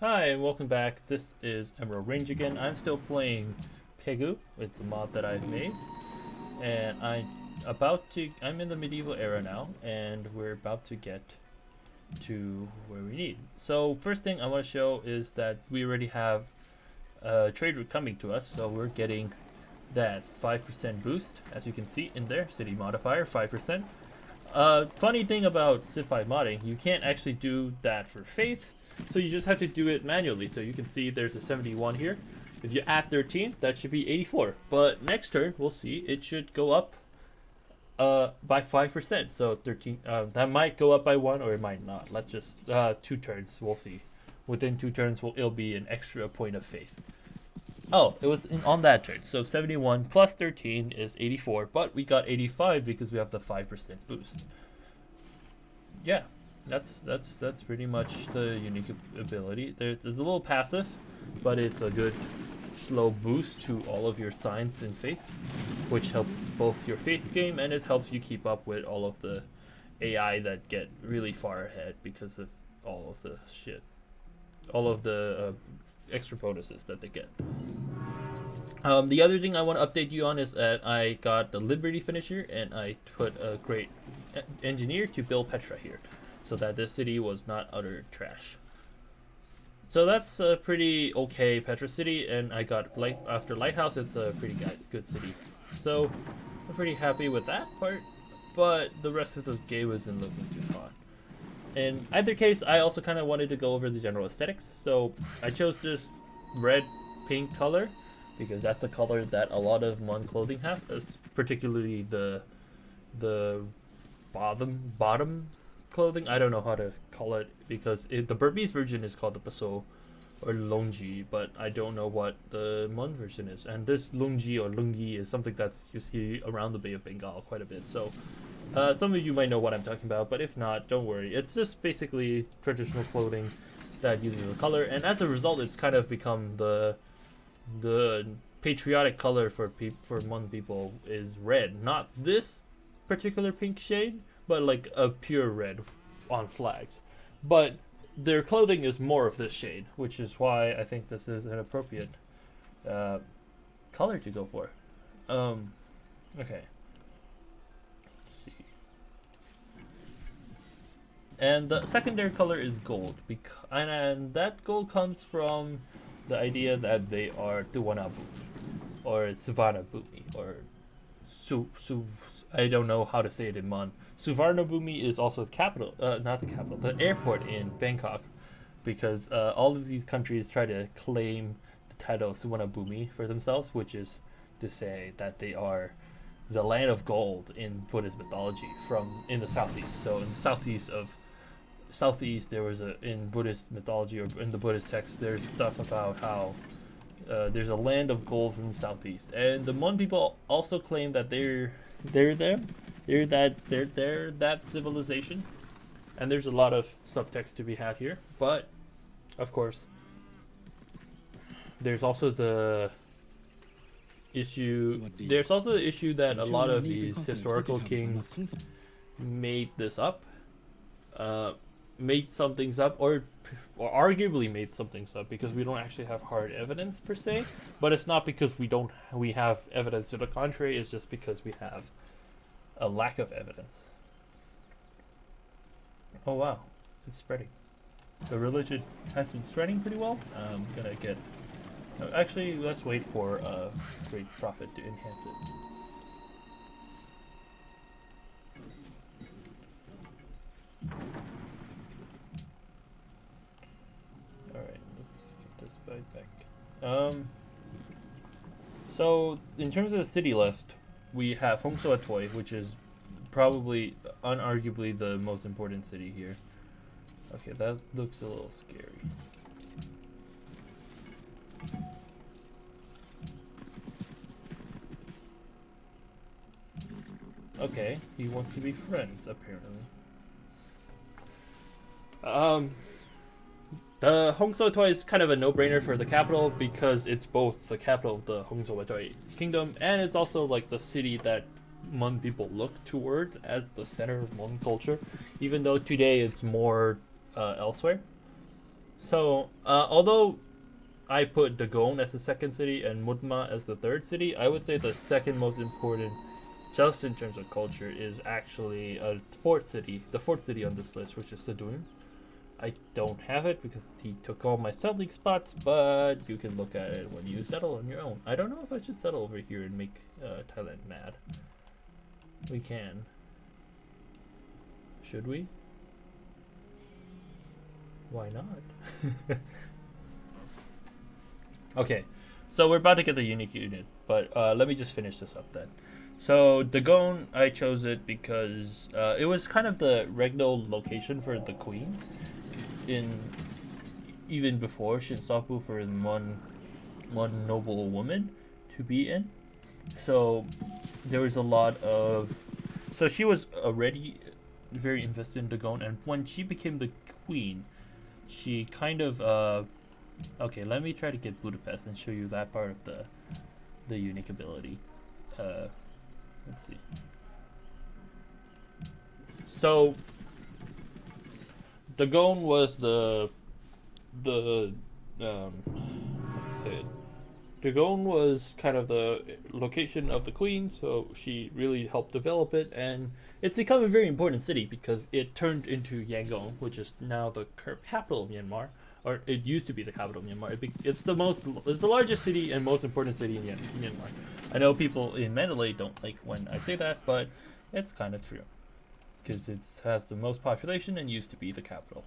Hi and welcome back. This is Emerald Range again. I'm still playing Pegu. It's a mod that I've made, and I'm in the medieval era now, and we're about to get to where we need. So first thing I want to show is that we already have a trade route coming to us, so we're getting that 5% boost, as you can see in there, city modifier 5%. Funny thing about Civ 5 modding, you can't actually do that for faith, so you just have to do it manually. So you can see there's a 71 here. If you add 13, that should be 84. But next turn, we'll see, it should go up by 5%. So 13, that might go up by 1 or it might not. Let's just, 2 turns, we'll see. Within 2 turns, it'll be an extra point of faith. Oh, it was on that turn. So 71 plus 13 is 84, but we got 85 because we have the 5% boost. Yeah, that's pretty much the unique ability. There's a little passive, but it's a good slow boost to all of your science and faith, which helps both your faith game and it helps you keep up with all of the AI that get really far ahead because of all of the shit, all of the extra bonuses that they get. The other thing I want to update you on is that I got the Liberty finisher and I put a great engineer to build Petra here so that this city was not utter trash. So that's a pretty okay Petra city, and I got after Lighthouse, it's a pretty good city. So I'm pretty happy with that part, but the rest of the game isn't looking too hot. In either case, I also kind of wanted to go over the general aesthetics, so I chose this red pink color because that's the color that a lot of Mon clothing have, particularly the bottom clothing. I don't know how to call it because the Burmese version is called the Paso or Longji, but I don't know what the Mon version is. And this Longji or Lungi is something that's you see around the Bay of Bengal quite a bit. So some of you might know what I'm talking about, but if not, don't worry. It's just basically traditional clothing that uses a color, and as a result, it's kind of become the patriotic color for Mon people is red. Not this particular pink shade, but like a pure red on flags. But their clothing is more of this shade, which is why I think this is an appropriate color to go for. Okay. And the secondary color is gold, and that gold comes from the idea that they are Tuwana Bumi, or Savannah Bumi, or I don't know how to say it in Mon. Suvarnabhumi is also the capital, not the capital, the airport in Bangkok, because all of these countries try to claim the title Suvarnabhumi for themselves, which is to say that they are the land of gold in Buddhist mythology in the southeast. So in the southeast there was in Buddhist mythology or in the Buddhist text there's stuff about how there's a land of gold from the southeast, and the Mon people also claim that they're that civilization, and there's a lot of subtext to be had here. But of course there's also the issue that a lot of these historical kings made this up, made some things up, or arguably made some things up, because we don't actually have hard evidence per se. But it's not because we have evidence to the contrary, it's just because we have a lack of evidence. Oh wow, it's spreading. The religion has been spreading pretty well. I'm gonna get actually, let's wait for a great prophet to enhance it. Alright, let's get this back. So in terms of the city list, we have Hong So Atoy, which is probably unarguably the most important city here. Okay, that looks a little scary. Okay, he wants to be friends, apparently. The Hong So Atoy is kind of a no-brainer for the capital because it's both the capital of the Hong So Atoy kingdom and it's also like the city that Mon people look towards as the center of Mon culture, even though today it's more elsewhere. So, although I put Dagon as the second city and Mutma as the third city, I would say the second most important, just in terms of culture, is actually a fourth city, the fourth city on this list, which is Sadun. I don't have it because he took all my settling spots, but you can look at it when you settle on your own. I don't know if I should settle over here and make Thailand mad. We can. Should we? Why not? Okay, so we're about to get the unique unit, but let me just finish this up then. So Dagon, I chose it because it was kind of the regnal location for the queen, in even before Shinsaku, for one noble woman to be in. So there was a lot of, so she was already very invested in Dagon, and when she became the queen, she kind of okay, let me try to get Budapest and show you that part of the unique ability. Let's see. So Dagon was the say it. Dagon was kind of the location of the queen, so she really helped develop it, and it's become a very important city because it turned into Yangon, which is now the capital of Myanmar, or it used to be the capital of Myanmar. It's the largest city and most important city in Myanmar. I know people in Mandalay don't like when I say that, but it's kind of true because it has the most population and used to be the capital.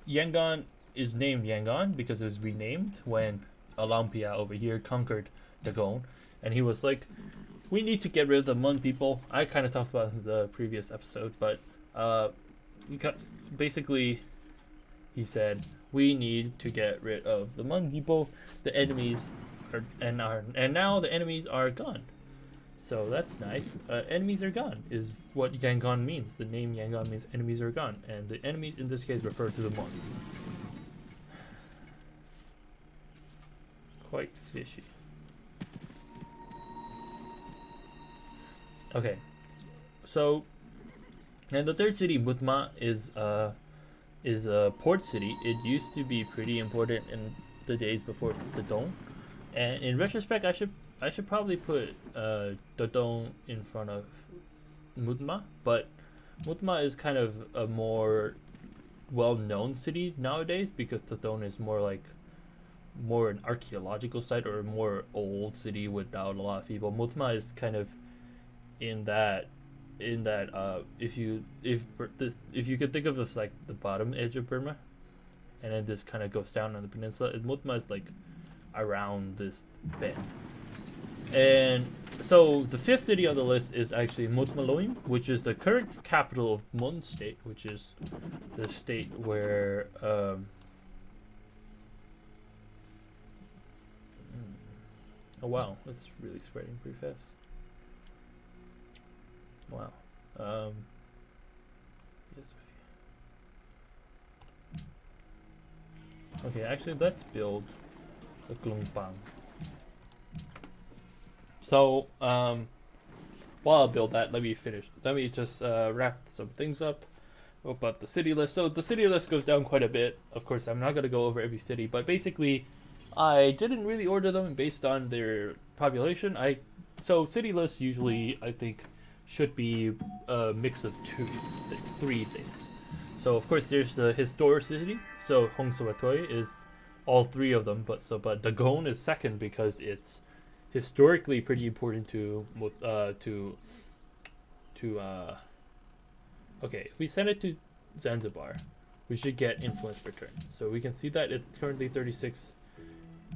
Yangon is named Yangon because it was renamed when Alampia over here conquered Dagon, and he was like, "We need to get rid of the Hmong people." I kind of talked about it in the previous episode, but basically, he said, "We need to get rid of the Hmong people. The enemies and now the enemies are gone." So that's nice. Enemies are gone is what Yangon means. The name Yangon means enemies are gone, and the enemies in this case refer to the Hmong. Quite fishy. Okay, so and the third city, Mutma, is a port city. It used to be pretty important in the days before the Dong, and in retrospect, I should probably put the Dong in front of Mutma, but Mutma is kind of a more well-known city nowadays because the Dong is more an archaeological site or a more old city without a lot of people. Mutma is kind of in that if you could think of this like the bottom edge of Burma, and then this kind of goes down on the peninsula. Mutma is like around this bend, and so the fifth city on the list is actually Mutmaloim, which is the current capital of Mon State, which is the state where oh wow, that's really spreading pretty fast. Wow. Yes. Okay, actually, let's build a Glungpang. So, while I build that, let me just wrap some things up about the city list. So the city list goes down quite a bit. Of course, I'm not going to go over every city, but basically, I didn't really order them based on their population. So city lists usually, I think, should be a mix of three things. So of course there's the historicity. So Hongsawatoy is all three of them, but Dagon is second because it's historically pretty important to okay, if we send it to Zanzibar, we should get influence return. So we can see that it's currently 36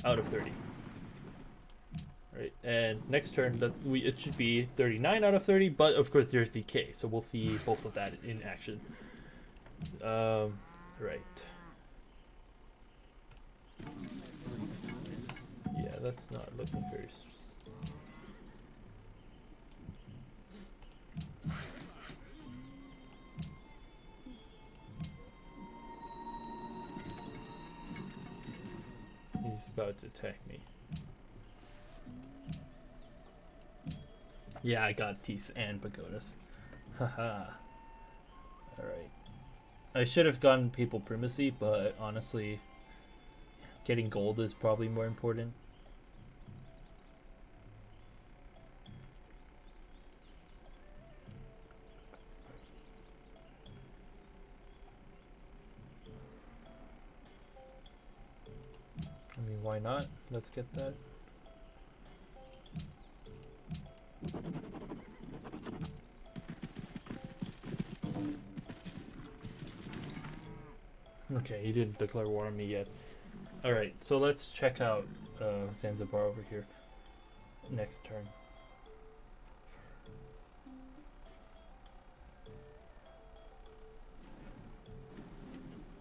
out of 30. Right, and next turn it should be 39 out of 30, but of course there's decay, so we'll see both of that in action. Right. Yeah, that's not looking very. He's about to attack me. Yeah, I got teeth and pagodas. Haha. Alright. I should have gotten people primacy, but honestly, getting gold is probably more important. I mean, why not? Let's get that. Okay, he didn't declare war on me yet. Alright, so let's check out Zanzibar over here. Next turn.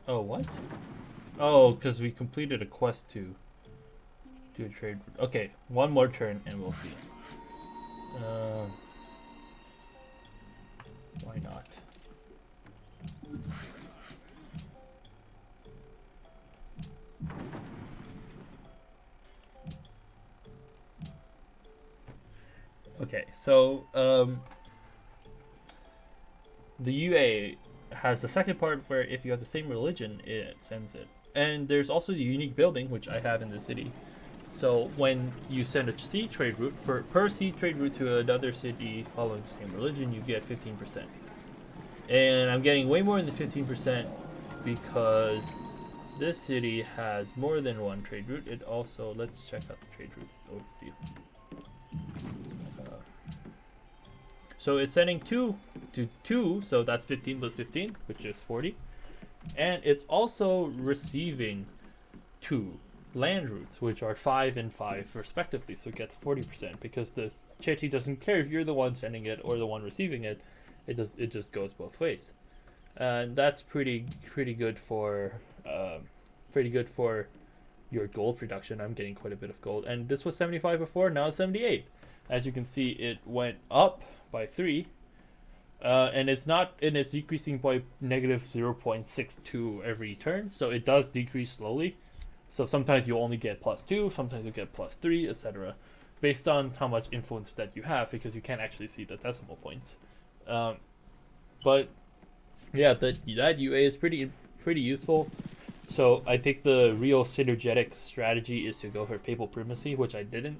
Oh, what? Oh, because we completed a quest to do a trade. Okay, one more turn and we'll see. Why not? Okay, so the UA has the second part where if you have the same religion, it sends it. And there's also the unique building, which I have in the city. So when you send a sea trade route, per sea trade route to another city following the same religion, you get 15%. And I'm getting way more than 15% because this city has more than one trade route. It also, let's check out the trade routes overview. So it's sending 2 to 2, so that's 15 plus 15, which is 40. And it's also receiving 2 land routes, which are 5 and 5 respectively, so it gets 40% because the Chetty doesn't care if you're the one sending it or the one receiving it. It just goes both ways. And that's pretty good for your gold production. I'm getting quite a bit of gold, and this was 75 before, now it's 78. As you can see, it went up by 3, and it's decreasing by negative 0.62 every turn, so it does decrease slowly. So sometimes you only get +2, sometimes you get +3, etc., based on how much influence that you have, because you can't actually see the decimal points. But yeah, that UA is pretty useful. So I think the real synergetic strategy is to go for papal primacy, which I didn't.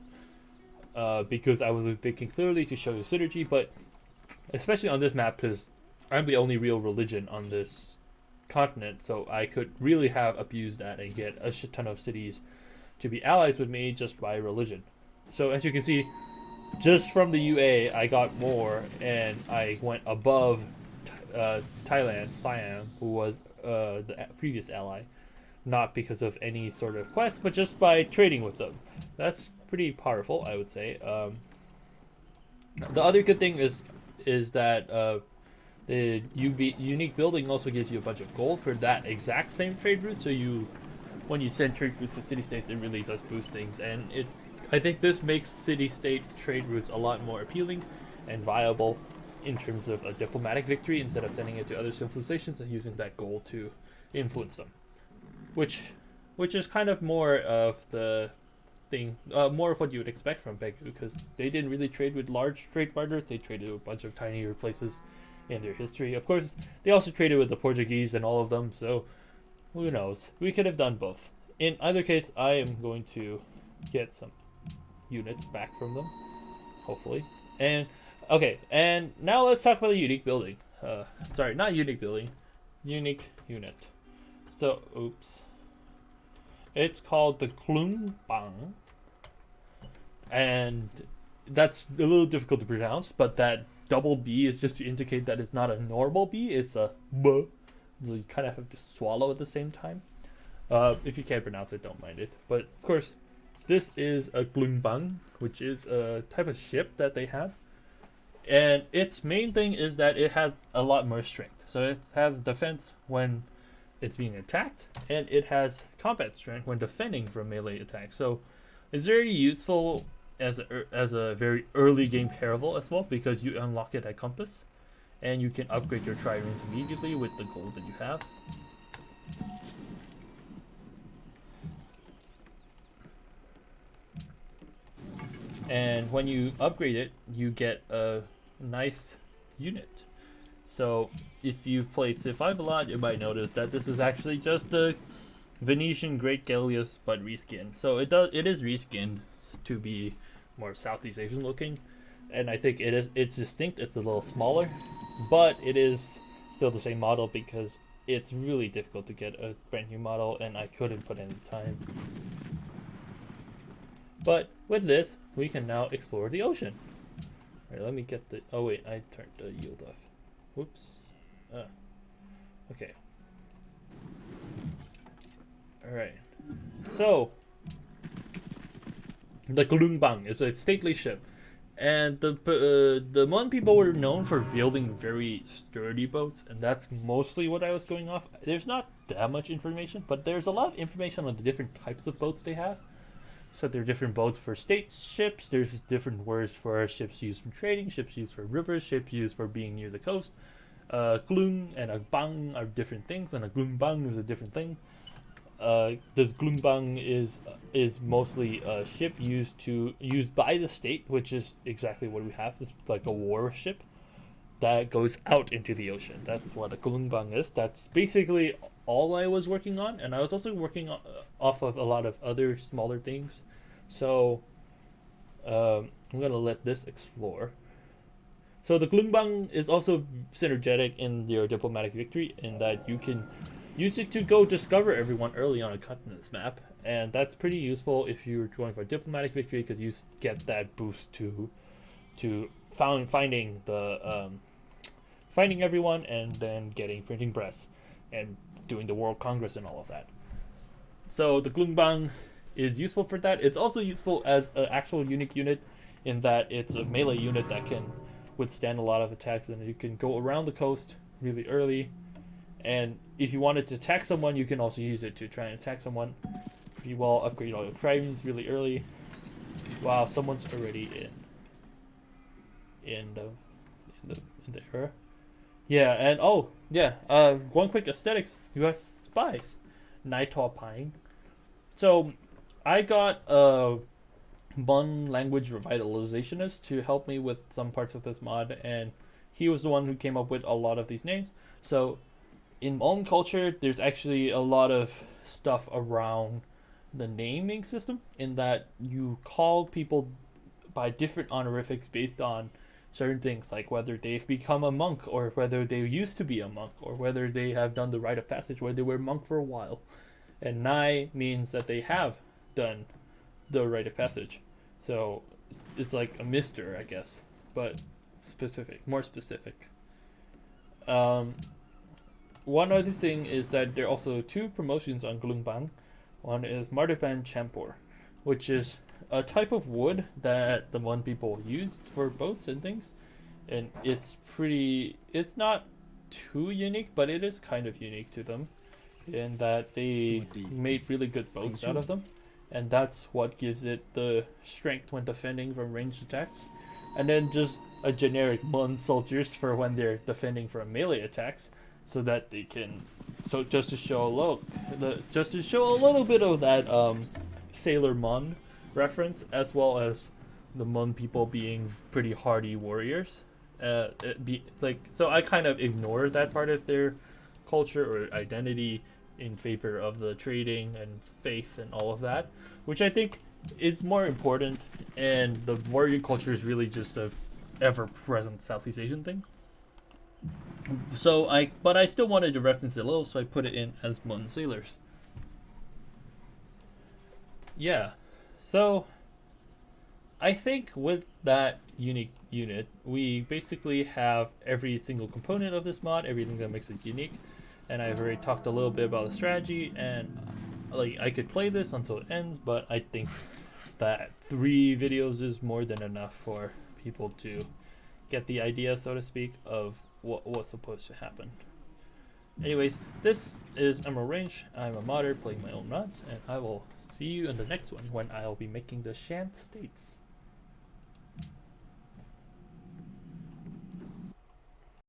Because I was thinking clearly to show you synergy, but especially on this map, because I'm the only real religion on this continent, so I could really have abused that and get a shit ton of cities to be allies with me just by religion. So as you can see, just from the UA, I got more, and I went above Thailand, Siam, who was the previous ally, not because of any sort of quest, but just by trading with them. That's pretty powerful, I would say. The other good thing is that the unique building also gives you a bunch of gold for that exact same trade route. So when you send trade routes to city states, it really does boost things, and I think this makes city state trade routes a lot more appealing and viable in terms of a diplomatic victory instead of sending it to other civilizations and using that gold to influence them, which is kind of more of the thing, more of what you would expect from Pegu, because they didn't really trade with large trade partners. They traded with a bunch of tinier places in their history. Of course, they also traded with the Portuguese and all of them, so who knows? We could have done both. In either case, I am going to get some units back from them, hopefully. And okay, and now let's talk about the unique building. Sorry, not unique building, unique unit. So, oops. It's called the Klung Bang, and that's a little difficult to pronounce, but that double B is just to indicate that it's not a normal B, it's a B, so you kind of have to swallow at the same time. If you can't pronounce it, don't mind it. But of course, this is a Klung Bang, which is a type of ship that they have, and its main thing is that it has a lot more strength. So it has defense when it's being attacked, and it has combat strength when defending from melee attacks. So it's very useful as a very early game caravel as well, because you unlock it at compass, and you can upgrade your triremes immediately with the gold that you have. And when you upgrade it, you get a nice unit. So if you've played Civ 5 a lot, you might notice that this is actually just the Venetian Great Gallius but reskinned. So it is reskinned to be more Southeast Asian looking, and I think it's distinct. It's a little smaller, but it is still the same model because it's really difficult to get a brand new model, and I couldn't put in time. But with this, we can now explore the ocean. Alright, let me get the. Oh wait, I turned the yield off. Whoops. Okay. Alright. So, the Glungbang is a stately ship. And the Mon people were known for building very sturdy boats, and that's mostly what I was going off. There's not that much information, but there's a lot of information on the different types of boats they have. So there are different boats for state ships. There's different words for ships used for trading, ships used for rivers, ships used for being near the coast. Glung and a bang are different things, and a glungbang is a different thing. This glungbang is mostly a ship used by the state, which is exactly what we have. It's like a war ship that goes out into the ocean. That's what a glungbang is. That's basically all I was working on, and I was also working off of a lot of other smaller things. So I'm gonna let this explore. So the glungbang is also synergetic in your diplomatic victory, in that you can use it to go discover everyone early on a cut in this map, and that's pretty useful if you're going for a diplomatic victory, because you get that boost to finding everyone, and then getting printing press and doing the World Congress and all of that. So the Glungbang is useful for that. It's also useful as an actual unique unit, in that it's a melee unit that can withstand a lot of attacks, and you can go around the coast really early. And if you wanted to attack someone, you can also use it to try and attack someone pretty well. Upgrade all your tribunes really early. Wow, someone's already in the era. Yeah, and oh yeah, one quick aesthetics. You have spies, Naito Pine. So I got a Mon language revitalizationist to help me with some parts of this mod, and he was the one who came up with a lot of these names. So in Mon culture, there's actually a lot of stuff around the naming system, in that you call people by different honorifics based on certain things, like whether they've become a monk, or whether they used to be a monk, or whether they have done the rite of passage where they were a monk for a while. And Nai means that they have done the rite of passage. So it's like a mister, I guess, but more specific. One other thing is that there are also two promotions on Glungbang. One is Mardipan Champor, which is a type of wood that the Mon people used for boats and things. And it's not too unique, but it is kind of unique to them, in that they made really good boats out of them. And that's what gives it the strength when defending from ranged attacks. And then just a generic Mon soldiers for when they're defending from melee attacks, so that they can, just to show a little bit of that Sailor Mon reference, as well as the Mon people being pretty hardy warriors. So I kind of ignored that part of their culture or identity in favor of the trading and faith and all of that, which I think is more important. And the warrior culture is really just a ever-present Southeast Asian thing. But I still wanted to reference it a little, so I put it in as Mon sailors. Yeah, so I think with that unique unit, we basically have every single component of this mod, everything that makes it unique. And I've already talked a little bit about the strategy, and I could play this until it ends, but I think that 3 videos is more than enough for people to get the idea, so to speak, of what's supposed to happen. Anyways, this is Emerald Range. I'm a modder playing my own mods, and I will see you in the next one, when I'll be making the Shant States.